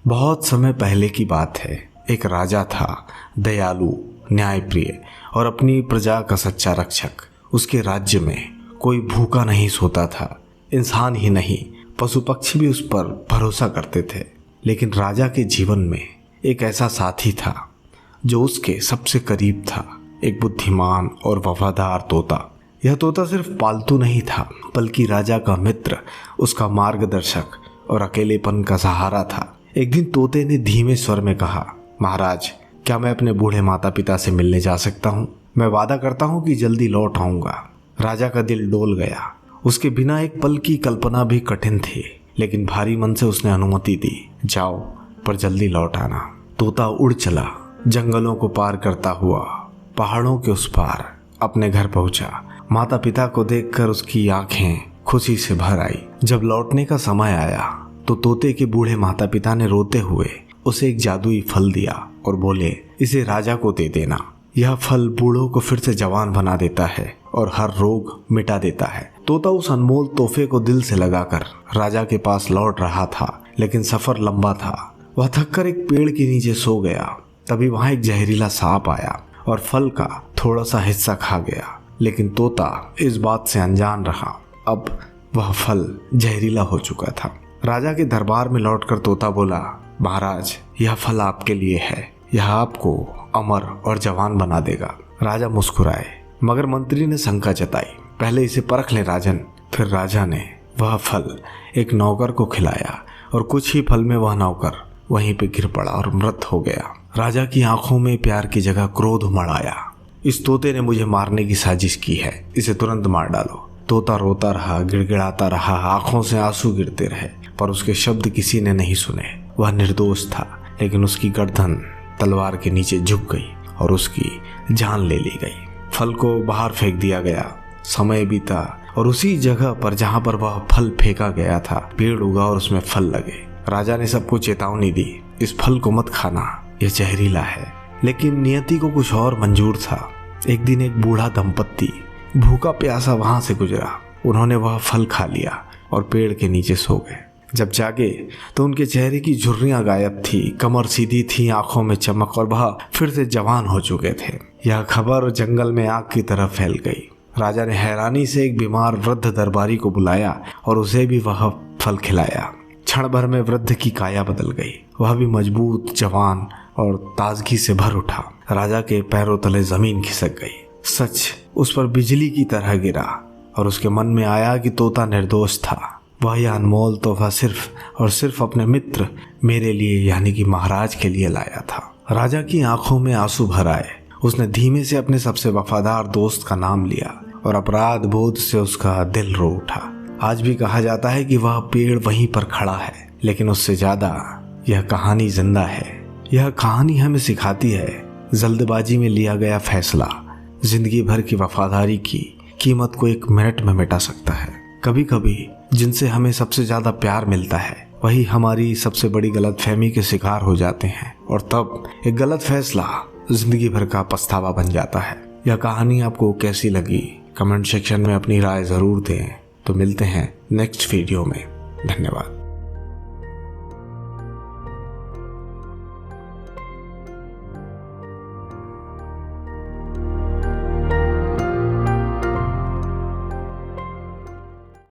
बहुत समय पहले की बात है। एक राजा था, दयालु, न्यायप्रिय और अपनी प्रजा का सच्चा रक्षक। उसके राज्य में कोई भूखा नहीं सोता था। इंसान ही नहीं, पशु पक्षी भी उस पर भरोसा करते थे। लेकिन राजा के जीवन में एक ऐसा साथी था जो उसके सबसे करीब था, एक बुद्धिमान और वफादार तोता। यह तोता सिर्फ पालतू नहीं था, बल्कि राजा का मित्र, उसका मार्गदर्शक और अकेलेपन का सहारा था। एक दिन तोते ने धीमे स्वर में कहा, महाराज, क्या मैं अपने बूढ़े माता पिता से मिलने जा सकता हूँ? मैं वादा करता हूँ कि जल्दी लौट आऊँगा। राजा का दिल डोल गया। उसके बिना एक पल की कल्पना भी कठिन थी, लेकिन भारी मन से उसने अनुमति दी। जाओ, पर जल्दी लौट आना। तोता उड़ चला, जंगलों को पार करता हुआ पहाड़ों के उस पार अपने घर पहुंचा। माता पिता को देखकर उसकी आंखें खुशी से भर आई। जब लौटने का समय आया तो तोते के बूढ़े माता पिता ने रोते हुए उसे एक जादुई फल दिया और बोले, इसे राजा को दे देना। यह फल बूढ़ों को फिर से जवान बना देता है और हर रोग मिटा देता है। तोता उस अनमोल तोहफे को दिल से लगाकर राजा के पास लौट रहा था, लेकिन सफर लंबा था। वह थककर एक पेड़ के नीचे सो गया। तभी वहां एक जहरीला सांप आया और फल का थोड़ा सा हिस्सा खा गया। लेकिन तोता इस बात से अनजान रहा। अब वह फल जहरीला हो चुका था। राजा के दरबार में लौटकर तोता बोला, महाराज, यह फल आपके लिए है। यह आपको अमर और जवान बना देगा। राजा मुस्कुराए, मगर मंत्री ने शंका जताई। पहले इसे परख ले राजन। फिर राजा ने वह फल एक नौकर को खिलाया और कुछ ही फल में वह नौकर वहीं पे गिर पड़ा और मृत हो गया। राजा की आंखों में प्यार की जगह क्रोध उमड़ आया। इस तोते ने मुझे मारने की साजिश की है, इसे तुरंत मार डालो। तोता रोता रहा, गिड़गिड़ाता रहा, आंखों से आंसू गिरते रहे, पर उसके शब्द किसी ने नहीं सुने। वह निर्दोष था, लेकिन उसकी गर्दन तलवार के नीचे झुक गई और उसकी जान ले ली गई। फल को बाहर फेंक दिया गया। समय बीता और उसी जगह पर जहां पर वह फल फेंका गया था, पेड़ उगा और उसमें फल लगे। राजा ने सबको चेतावनी दी, इस फल को मत खाना, यह जहरीला है। लेकिन नियति को कुछ और मंजूर था। एक दिन एक बूढ़ा दंपत्ति भूखा प्यासा वहां से गुजरा। उन्होंने वह फल खा लिया और पेड़ के नीचे सो गए। जब जागे तो उनके चेहरे की झुर्रियां गायब थी, कमर सीधी थी, आंखों में चमक और वह फिर से जवान हो चुके थे। यह खबर जंगल में आग की तरह फैल गई। राजा ने हैरानी से एक बीमार वृद्ध दरबारी को बुलाया और उसे भी वह फल खिलाया। क्षण भर में वृद्ध की काया बदल गई। वह भी मजबूत, जवान और ताजगी से भर उठा। राजा के पैरों तले जमीन खिसक गई। सच उस पर बिजली की तरह गिरा और उसके मन में आया कि तोता निर्दोष था। वह यह अनमोल तोहफा सिर्फ और सिर्फ अपने मित्र, मेरे लिए यानी कि महाराज के लिए लाया था। राजा की आंखों में आंसू भर आए। उसने धीमे से अपने सबसे वफादार दोस्त का नाम लिया और अपराध बोध से उसका दिल रो उठा। आज भी कहा जाता है कि वह पेड़ वहीं पर खड़ा है, लेकिन उससे ज्यादा यह कहानी जिंदा है। यह कहानी हमें सिखाती है, जल्दबाजी में लिया गया फैसला जिंदगी भर की वफादारी की कीमत को एक मिनट में मिटा सकता है। कभी कभी जिनसे हमें सबसे ज्यादा प्यार मिलता है, वही हमारी सबसे बड़ी गलतफहमी के शिकार हो जाते हैं और तब एक गलत फैसला जिंदगी भर का पछतावा बन जाता है। यह कहानी आपको कैसी लगी? कमेंट सेक्शन में अपनी राय जरूर दें। तो मिलते हैं नेक्स्ट वीडियो में। धन्यवाद।